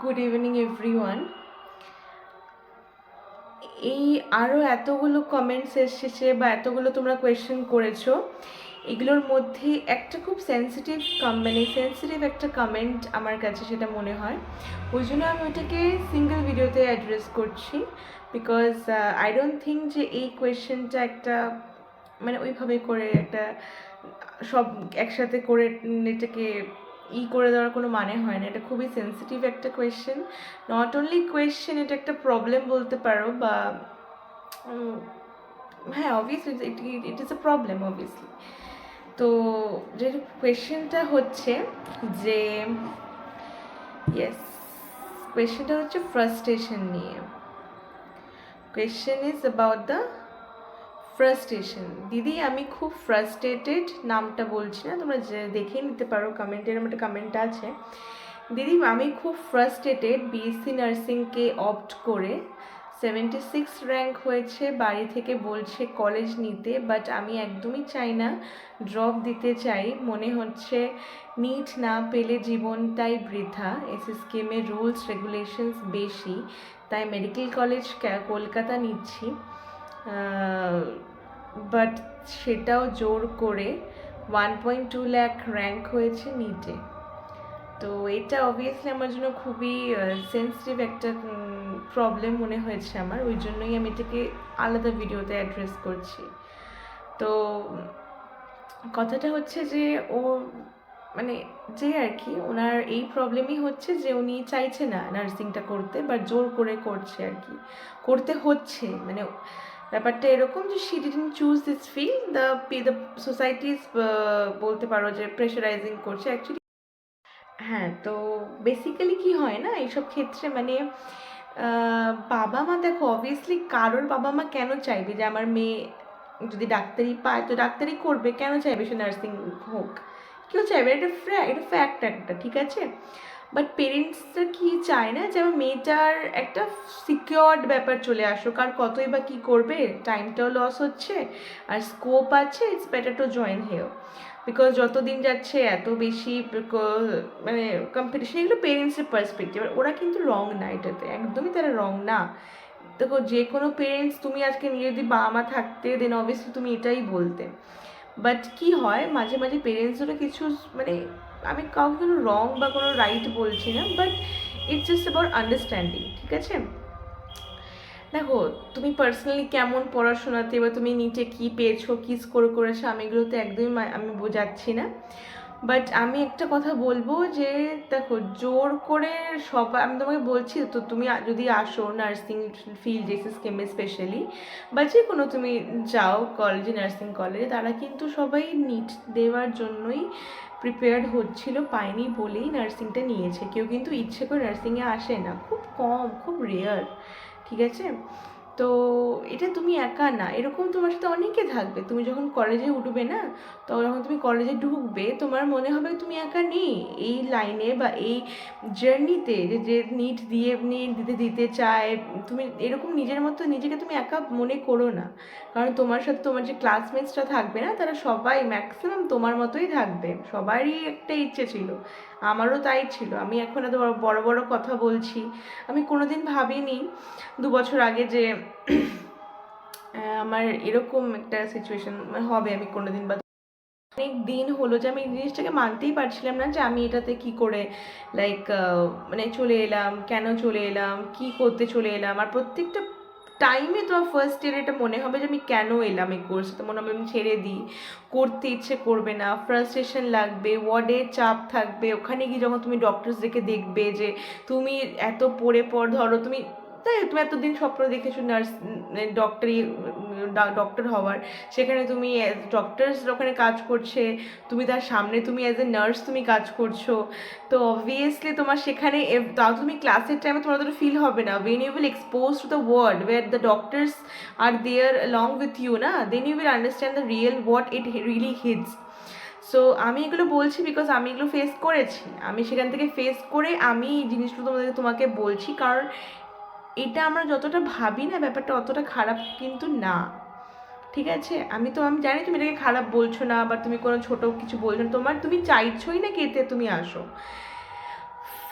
Good evening everyone. এই আরও এতগুলো কমেন্টস এসেছে বা এতগুলো তোমরা কোয়েশ্চেন করেছো, এগুলোর মধ্যে একটা খুব সেন্সিটিভ একটা কমেন্ট আমার কাছে সেটা মনে হয়, ওই জন্য আমি ওটাকে সিঙ্গেল ভিডিওতে অ্যাড্রেস করছি। বিকজ আই ডোন্ট থিঙ্ক যে এই কোয়েশ্চেনটা একটা মানে ওইভাবে করে একটা সব একসাথে করে এটাকে করে দেওয়ার কোনো মানে হয় না। এটা খুবই সেন্সিটিভ একটা কোয়েশ্চেন, নট অনলি কোয়েশ্চেন, এটা একটা প্রবলেম বলতে পারো বা হ্যাঁ obviously it is a problem obviously. তো যে কোয়েশ্চেনটা হচ্ছে যে ইয়েস, কোয়েশ্চেনটা হচ্ছে ফ্রাস্ট্রেশন নিয়ে। Question is about the frustration. দিদি আমি খুব ফ্রাস্ট্রেটেড, নামটা বলছি না, তোমরা দেখে নিতে পারো, কমেন্টের একটা কমেন্ট আছে। দিদি আমি খুব ফ্রাস্ট্রেটেড, বিএসসি নার্সিংকে অপ্ট করে 76 র্যাঙ্ক হয়েছে, বাড়ি থেকে বলছে কলেজ নিতে, বাট আমি একদমই চাই না, ড্রপ দিতে চাই, মনে হচ্ছে নিট না পেলে জীবনটাই বৃথা, এসএসকেএমের রুলস রেগুলেশনস বেশি, তাই মেডিকেল কলেজ কলকাতা নিচ্ছি, বাট সেটাও জোর করে 1.2 লাখ র্যাঙ্ক হয়েছে নিটে। তো এটা অবভিয়াসলি আমার জন্য খুবই সেন্সিটিভ একটা প্রবলেম মনে হয়েছে আমার, ওই জন্যই আমি এটাকে আলাদা ভিডিওতে অ্যাড্রেস করছি। তো কথাটা হচ্ছে যে ও মানে যে আর কি ওনার এই প্রবলেমই হচ্ছে যে উনি চাইছে না নার্সিংটা করতে, বাট জোর করে করছে আর কি, করতে হচ্ছে। মানে ব্যাপারটা এরকম যে she didn't choose this field, the societies বলতে পারো যে প্রেশারাইজিং করছে অ্যাকচুয়ালি। হ্যাঁ, তো বেসিক্যালি কি হয় না এইসব ক্ষেত্রে, মানে বাবা মা দেখো অবভিয়াসলি কারোর বাবা মা কেন চাইবে যে আমার মেয়ে যদি ডাক্তারি পায় তো ডাক্তারি করবে, কেন চাইবে সে নার্সিং হোক, কেউ চাইবে, এটা ফ্যাক্ট একটা, ঠিক আছে। বাট পেরেন্টসরা কি চায় না যে আমার মেয়েটার একটা সিকিওরড ব্যাপার চলে আসুক, আর কতই বা কী করবে, টাইমটাও লস হচ্ছে আর স্কোপ আছে, it's better to join here. Because যত দিন যাচ্ছে এত বেশি মানে কম্পিটিশন, এগুলো পেরেন্টসের পার্সপেক্টিভ, ওরা কিন্তু রং না, এটাতে একদমই তারা রং না। দেখো যে কোনো পেরেন্টস, তুমি আজকে নিজে যদি বাবা মা থাকতে দেন অবভিয়াসলি তুমি এটাই বলতে, বাট কি হয় মাঝে মাঝে পেরেন্টসরা কিছু মানে আমি কাউকে কোনো রং বা কোনো রাইট বলছি না, but it's just about understanding, ঠিক আছে। দেখো তুমি পার্সোনালি কেমন পড়াশোনাতে বা তুমি নিচে কী পেয়েছো, কী স্কোর করেছো, আমি এগুলোতে একদমই আমি বোঝাচ্ছি না, বাট আমি একটা কথা বলবো যে দেখো জোর করে সবাই, আমি তোমাকে বলছি তো তুমি যদি আসো নার্সিং ফিল্ড এসএসকেএমে স্পেশালি বা যে কোনো তুমি যাও কলেজে, নার্সিং কলেজে, তারা কিন্তু সবাই নিট দেওয়ার জন্যই প্রিপেয়ার্ড হচ্ছিল, পায়নি বলেই নার্সিংটা নিয়েছে, কেউ কিন্তু ইচ্ছে করে নার্সিংয়ে আসে না, খুব কম, খুব রেয়ার, ঠিক আছে। তো এটা তুমি একা না, এরকম তোমার সাথে অনেকে থাকবে, তুমি যখন কলেজে উঠবে না, তো যখন তুমি কলেজে ঢুকবে তোমার মনে হবে তুমি একা নেই এই লাইনে বা এই জার্নিতে, যে নিট দিয়ে দিতে চায়, তুমি এরকম নিজের মতো নিজেকে তুমি একা মনে করো না, কারণ তোমার সাথে তোমার যে ক্লাসমেটসরা থাকবে না, তারা সবাই ম্যাক্সিমাম তোমার মতোই থাকবে, সবারই একটা ইচ্ছে ছিল, আমারও তাই ছিল। আমি এখন এত বড় বড় কথা বলছি, আমি কোনোদিন ভাবিনি 2 বছর আগে যে আমার এরকম একটা সিচুয়েশন হবে, আমি কোনোদিন বা অনেক দিন হলো যে আমি এই জিনিসটাকে মানতেই পারছিলাম না যে আমি এটাতে কি করে লাইক মানে চলে এলাম, কেন চলে এলাম, কি করতে চলে এলাম, আর প্রত্যেকটা টাইমে তো ফার্স্ট ইয়ারে এটা মনে হবে যে আমি কেন এলাম এই কোর্সে, তো মনে হবে আমি ছেড়ে দিই, করতে ইচ্ছে করবে না, ফ্রাস্ট্রেশন লাগবে, ওয়ার্ডে চাপ থাকবে, ওখানে গিয়ে যখন তুমি ডক্টরসদেরকে দেখবে যে তুমি এত পড়ে পর ধরো তুমি, তাই তুমি এতদিন স্বপ্ন দেখেছো নার্স ডক্টর হওয়ার, সেখানে তুমি ডক্টরস ওখানে কাজ করছে, তুমি তার সামনে তুমি অ্যাজ এ নার্স তুমি কাজ করছো, তো অবভিয়াসলি তোমার সেখানে তাও তুমি ক্লাসের টাইমে তোমার অতটা ফিল হবে না, when you will expose to the world where the doctors are there along with you না, then you will understand the real what it really hits. So আমি এগুলো বলছি বিকজ আমি এগুলো ফেস করেছি, আমি সেখান থেকে ফেস করে আমি এই জিনিসগুলো তোমাকে বলছি, কারণ এটা আমরা যতটা ভাবি না ব্যাপারটা অতটা খারাপ কিন্তু না, ঠিক আছে। আমি জানি তুমি এটাকে খারাপ বলছো না বা তুমি কোনো ছোটো কিছু বলছো না, তুমি চাইছোই না কি এতে তুমি আসো।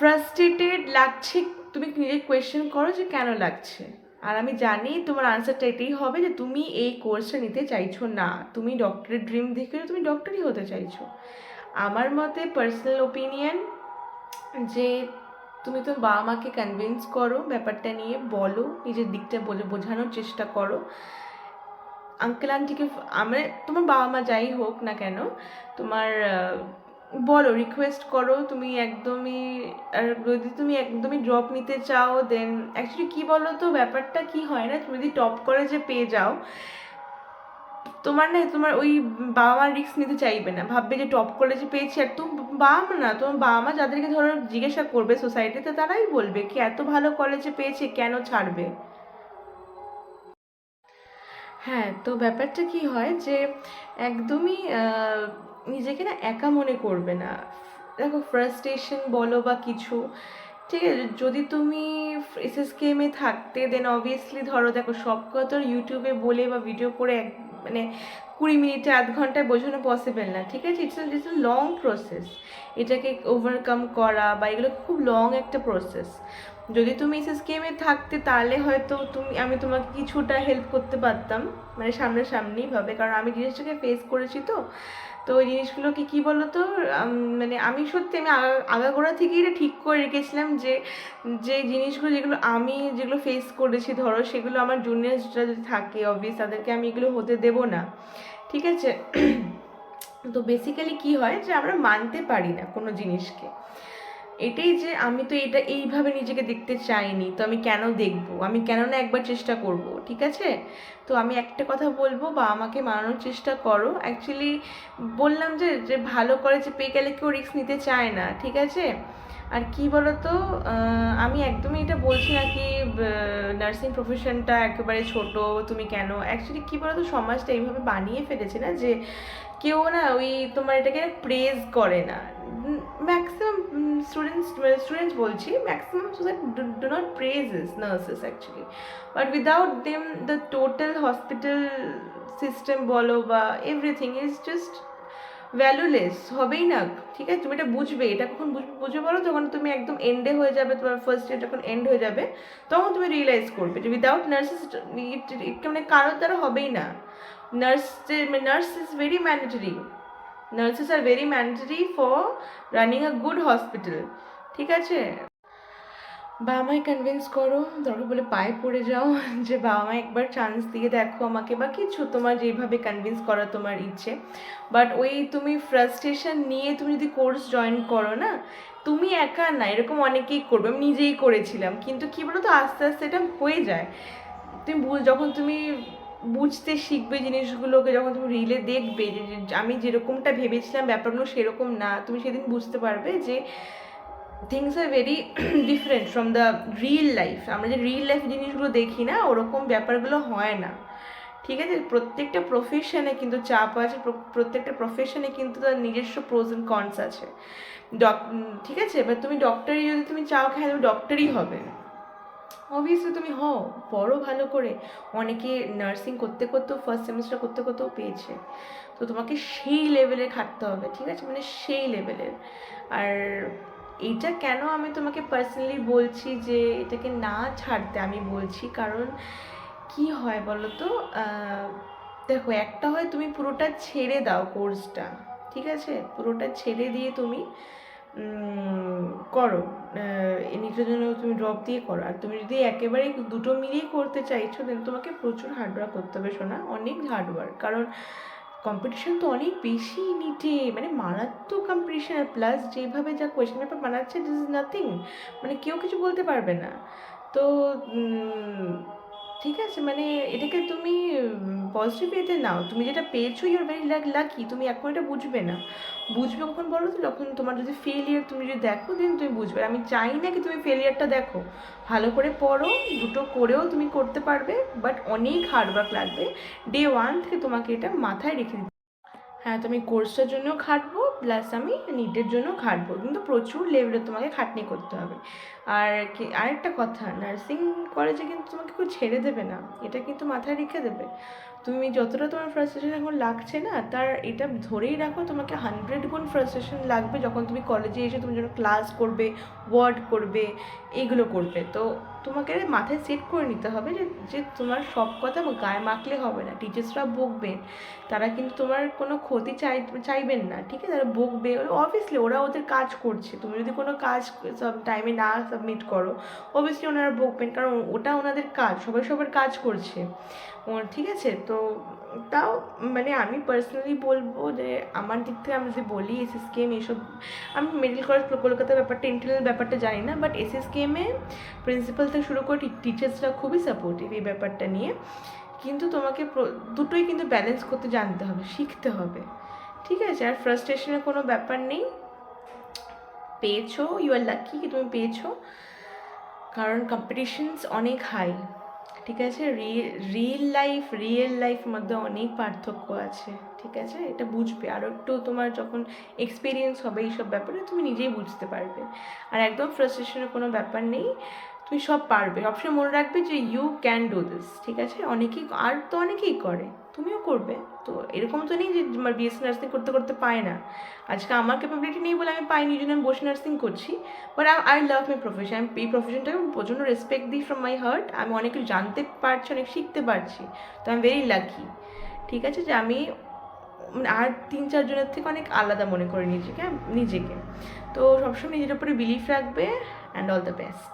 ফ্রাস্ট্রেটেড লাগছে, তুমি নিজে কোয়েশ্চেন করো যে কেন লাগছে। আর আমি জানি তোমার আনসারটা এটাই হবে যে তুমি এই কোর্সটা নিতে চাইছো না, তুমি ডক্টরের ড্রিম দেখে তুমি ডক্টরই হতে চাইছো। আমার মতে পার্সোনাল ওপিনিয়ন যে তুমি তো বাবা মাকে কনভিন্স করো ব্যাপারটা নিয়ে, বলো নিজের দিকটা বোঝানোর চেষ্টা করো আঙ্কেল আন্টিকে, আমরা তোমার বাবা মা যাই হোক না কেন, তোমার বলো, রিকোয়েস্ট করো তুমি একদমই। আর যদি তুমি একদমই ড্রপ নিতে চাও দেন অ্যাকচুয়ালি কী বলো তো, ব্যাপারটা কি হয় না, তুমি যদি টপ কলেজে পেয়ে যাও, তোমার না তোমার ওই বাবা মা রিস্ক নিতে চাইবে না, ভাববে যে টপ কলেজে পেয়েছি। আর তো বাবা মা না, তোমার বাবা মা যাদেরকে ধরো জিজ্ঞাসা করবে সোসাইটিতে, তারাই বলবে কি এত ভালো কলেজে পেয়েছে কেন ছাড়বে। হ্যাঁ, তো ব্যাপারটা কি হয় যে একদমই নিজেকে না একা মনে করবে না। দেখো ফ্রাস্ট্রেশন বলো বা কিছু, ঠিক আছে, যদি তুমি এসএসকেএমে থাকতে দেন অবভিয়াসলি ধরো দেখো সব কথা ইউটিউবে বলে বা ভিডিও করে মানে 20 মিনিটে আধ ঘন্টায় বোঝানো পসিবল না, ঠিক আছে, ইটস এ লং প্রসেস। এটাকে ওভারকাম করা বা এগুলো খুব লং একটা প্রসেস। যদি তুমি এসএসকেএমে থাকতে তাহলে হয়তো আমি তোমাকে কিছুটা হেল্প করতে পারতাম, মানে সামনাসামনিভাবে, কারণ আমি জিনিসটাকে ফেস করেছি। তো তো ওই জিনিসগুলোকে কী বলো তো, মানে আমি সত্যি আমি আগাগোড়া থেকেই এটা ঠিক করে রেখেছিলাম যে যে জিনিসগুলো যেগুলো ফেস করেছি ধরো, সেগুলো আমার জুনিয়র্সরা যদি থাকে অবভিয়াস তাদেরকে আমি এগুলো হতে দেবো না, ঠিক আছে। তো বেসিক্যালি কি হয় যে আমরা মানতে পারি না কোনো জিনিসকে, এটাই যে আমি তো এটা এইভাবে নিজেকে দেখতে চাইনি, তো আমি কেন দেখবো, আমি কেন না একবার চেষ্টা করব, ঠিক আছে। তো আমি একটা কথা বলবো, বা আমাকে মানানোর চেষ্টা করো। অ্যাকচুয়ালি বললাম যে যে ভালো কলেজে পেয়ে গেলে কেউ রিস্ক নিতে চায় না, ঠিক আছে। আর কি বলতো, আমি একদমই এটা বলছি না কি নার্সিং প্রফেশনটা একেবারে ছোট, তুমি কেন, অ্যাকচুয়ালি কী বলতো সমাজটা এইভাবে বানিয়ে ফেলেছে না যে কেউ না ওই তোমার এটাকে প্রেজ করে না। ম্যাক্সিমাম স্টুডেন্টস বলছি, maximum society do not praises nurses actually, but without them the total hospital system বলো বা এভরিথিং ইজ জাস্ট ভ্যালুলেস, হবেই না, ঠিক আছে। তুমি এটা বুঝবে, এটা কখন বুঝবে বলো, যখন তুমি একদম এন্ডে হয়ে যাবে, তোমার ফার্স্ট ইয়ার যখন এন্ড হয়ে যাবে, তখন তুমি রিয়েলাইজ করবে যে উইদাউট নার্সেস মানে কারোর দ্বারা হবেই না। Nurse is very mandatory, nurses are very mandatory for running a good hospital, ঠিক আছে। বাবা মায় কনভিন্স করো, দরকার বলে পায়ে পড়ে যাও যে বাবা মা একবার চান্স দিয়ে দেখো আমাকে, বা কিছু তোমার যেভাবে কনভিন্স করা তোমার ইচ্ছে। বাট ওই তুমি ফ্রাস্ট্রেশন নিয়ে তুমি যদি কোর্স জয়েন করো না, তুমি একা না, এরকম অনেকেই করবে, আমি নিজেই করেছিলাম, কিন্তু কী বলো তো আস্তে আস্তে এটা হয়ে যায়। তুমি যখন তুমি বুঝতে শিখবে জিনিসগুলোকে, যখন তুমি রিলে দেখবে যে আমি যেরকমটা ভেবেছিলাম ব্যাপারগুলো সেরকম না, তুমি সেদিন বুঝতে পারবে যে things are very different from the real life. আমরা যে রিয়েল লাইফ জিনিসগুলো দেখি না, ওরকম ব্যাপারগুলো হয় না, ঠিক আছে। প্রত্যেকটা প্রফেশনে কিন্তু চাপ আছে, প্রত্যেকটা প্রফেশনে কিন্তু তার নিজস্ব প্রোজ অ্যান্ড কনস আছে। ঠিক আছে, এবার তুমি ডক্টরি যদি তুমি চাও, হ্যাঁ তুমি ডক্টরই হবে, অবভিয়াসলি তুমি হও, পড়ো ভালো করে। অনেকে নার্সিং করতে করতেও ফার্স্ট সেমিস্টার করতে করতেও পেয়েছে। তো তোমাকে সেই লেভেলে খাটতে হবে, ঠিক আছে, মানে সেই লেভেলের। আর এইটা কেন আমি তোমাকে পার্সোনালি বলছি যে এটাকে না ছাড়তে, আমি বলছি কারণ কি হয় বলো তো, দেখো একটা হয় তুমি পুরোটা ছেড়ে দাও কোর্সটা, ঠিক আছে, পুরোটা ছেড়ে দিয়ে তুমি করো, নিজের জন্য তুমি ড্রপ দিয়ে করো। আর তুমি যদি একেবারে দুটো মিলিয়ে করতে চাইছো, দেন তোমাকে প্রচুর হার্ডওয়ার্ক করতে হবে শোনা, অনেক হার্ডওয়ার্ক, কারণ কম্পিটিশন তো অনেক বেশি নিটে, মানে মারাত্মক কম্পিটিশন। আর প্লাস যেভাবে যা কোয়েশ্চেন পেপার বানাচ্ছে, দিস ইজ নাথিং, মানে কেউ কিছু বলতে পারবে না। তো ঠিক আছে, মানে এটাকে তুমি পজিটিভ ওয়েতে নাও, তুমি যেটা পেয়েছো ইউর ভেরি লাকি, তুমি এখন এটা বুঝবে না, বুঝবে কখন বলো তো, যখন তোমার যদি ফেলিয়ার তুমি যদি দেখো, দেন তুমি বুঝবে। আমি চাই না কি তুমি ফেলিয়ারটা দেখো, ভালো করে পড়ো, দুটো করেও তুমি করতে পারবে, বাট অনেক হার্ডওয়ার্ক লাগবে। ডে 1 থেকে তোমাকে এটা মাথায় রেখে দিতে। হ্যাঁ, তো আমি কোর্সটার জন্যও খাটবো, প্লাস আমি নিটের জন্যও খাটবো, কিন্তু প্রচুর লেভেলে তোমাকে খাটনি করতে হবে। আর কি আরেকটা কথা, নার্সিং কলেজে কিন্তু তোমাকে কেউ ছেড়ে দেবে না, এটা কিন্তু মাথায় রেখে দেবে। তুমি যতটা তোমার ফ্রাস্ট্রেশন এখন লাগছে না, তার এটা ধরেই রাখো তোমাকে 100 গুণ ফ্রাস্ট্রেশন লাগবে যখন তুমি কলেজে এসে তুমি যখন ক্লাস করবে, ওয়ার্ড করবে, এইগুলো করবে। তো তোমাকে মাথায় সেট করে নিতে হবে যে যে তোমার সব কথা গায়ে মাখলে হবে না। টিচার্সরা বকবেন, তারা কিন্তু তোমার কোনো ক্ষতি চাইবেন না, ঠিক আছে? তারা বকবে, অবভিয়াসলি ওরা ওদের কাজ করছে। তুমি যদি কোনো কাজ সব টাইমে না সাবমিট করো, অবভিয়াসলি ওনারা বকবেন, কারণ ওটা ওনাদের কাজ, সবাই সবার কাজ করছে। ঠিক আছে? তো তাও মানে আমি পার্সোনালি বলবো যে আমার দিক থেকে আমি যদি বলি, এসএসকেএম এইসব, আমি মেডিকেল কলেজ কলকাতার ব্যাপারটা, ইন্টারনাল ব্যাপারটা জানি না, বাট এসএসকেএমে প্রিন্সিপাল থেকে শুরু করে টিচার্সরা খুবই সাপোর্টিভ এই ব্যাপারটা নিয়ে। কিন্তু তোমাকে দুটোই কিন্তু ব্যালেন্স করতে জানতে হবে, শিখতে হবে, ঠিক আছে? আর ফ্রাস্ট্রেশনের কোনো ব্যাপার নেই, পেয়েছো, ইউ আর লাকি কি তুমি পেয়েছো, কারণ কম্পিটিশনস অনেক হাই, ঠিক আছে? রিয়েল লাইফ মধ্যে অনেক পার্থক্য আছে, ঠিক আছে? এটা বুঝবে, আরও একটু তোমার যখন এক্সপিরিয়েন্স হবে এইসব ব্যাপারে তুমি নিজেই বুঝতে পারবে। আর একদম ফ্রাস্ট্রেশনের কোনো ব্যাপার নেই, তুমি সব পারবে। সবসময় মনে রাখবে যে ইউ ক্যান ডু দিস, ঠিক আছে? অনেকেই করে, তুমিও করবে। তো এরকম তো নেই যে আমার বিএসসি নার্সিং করতে করতে পায় না। আজকে আমার ক্যাপাবিলিটি নেই বলে আমি পাইনি, এই জন্য আমি বসে নার্সিং করছি। But I love my profession, আমি এই প্রফেশনটাকে আমি প্রচণ্ড রেসপেক্ট দিই ফ্রম মাই হার্ট। আমি অনেক কিছু জানতে পারছি, অনেক শিখতে পারছি। তো আই এম ভেরি লাকি, ঠিক আছে? যে আমি আর 3-4 জনের থেকে অনেক আলাদা মনে করি নিজেকে। তো সবসময় নিজের উপরে বিলিফ রাখবে, অ্যান্ড অল দ্য বেস্ট।